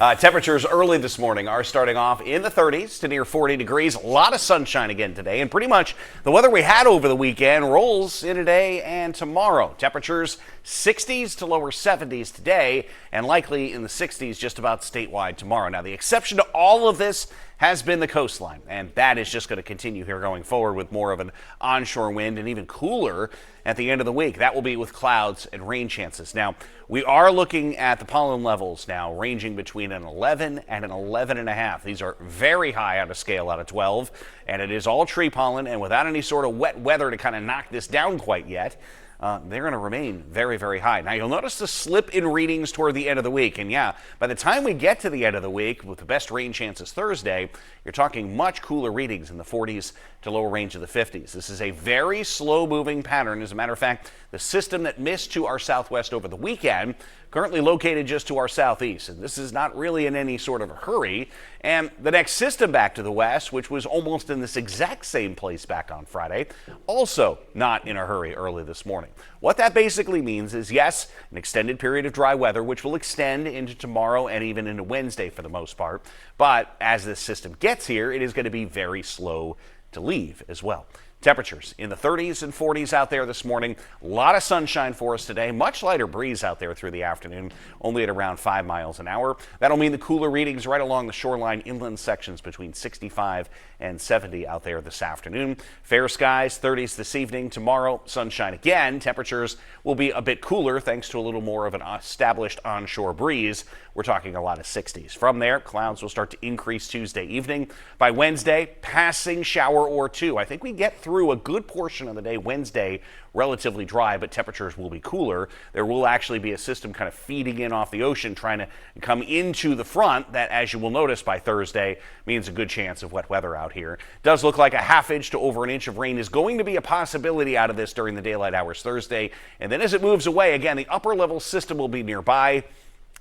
Temperatures early this morning are starting off in the 30s to near 40 degrees. A lot of sunshine again today, and pretty much the weather we had over the weekend rolls in today and tomorrow. Temperatures 60s to lower 70s today, and likely in the 60s just about statewide tomorrow. Now, the exception to all of this has been the coastline, and that is just going to continue here going forward with more of an onshore wind and even cooler at the end of the week. That will be with clouds and rain chances. Now, we are looking at the pollen levels now ranging between an 11 and an 11.5. These are very high on a scale out of 12, and it is all tree pollen, and without any sort of wet weather to kind of knock this down quite yet, they're going to remain very, very high. Now, you'll notice the slip in readings toward the end of the week. And yeah, by the time we get to the end of the week, with the best rain chances Thursday, you're talking much cooler readings in the 40s to lower range of the 50s. This is a very slow-moving pattern. As a matter of fact, the system that missed to our southwest over the weekend currently located just to our southeast. And this is not really in any sort of a hurry. And the next system back to the west, which was almost in this exact same place back on Friday, also not in a hurry early this morning. What that basically means is, yes, an extended period of dry weather, which will extend into tomorrow and even into Wednesday for the most part. But as this system gets here, it is going to be very slow to leave as well. Temperatures in the 30s and 40s out there this morning. A lot of sunshine for us today. Much lighter breeze out there through the afternoon, only at around 5 miles an hour. That'll mean the cooler readings right along the shoreline inland sections between 65 and 70 out there this afternoon. Fair skies, 30s this evening. Tomorrow, sunshine again. Temperatures will be a bit cooler thanks to a little more of an established onshore breeze. We're talking a lot of 60s. From there, clouds will start to increase Tuesday evening. By Wednesday, passing shower or two. I think we get through a good portion of the day Wednesday relatively dry, but temperatures will be cooler. There will actually be a system kind of feeding in off the ocean, trying to come into the front that, as you will notice by Thursday, means a good chance of wet weather out here. Does look like a half inch to over an inch of rain is going to be a possibility out of this during the daylight hours Thursday. And then as it moves away, again, the upper level system will be nearby.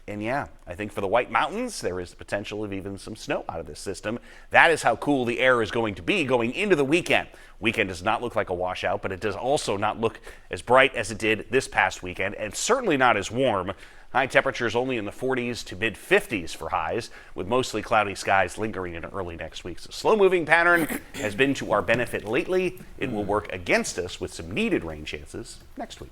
And yeah, I think for the White Mountains, there is the potential of even some snow out of this system. That is how cool the air is going to be going into the weekend. Weekend does not look like a washout, but it does also not look as bright as it did this past weekend, and certainly not as warm. High temperatures only in the 40s to mid-50s for highs, with mostly cloudy skies lingering into early next week. So slow-moving pattern has been to our benefit lately. It will work against us with some needed rain chances next week.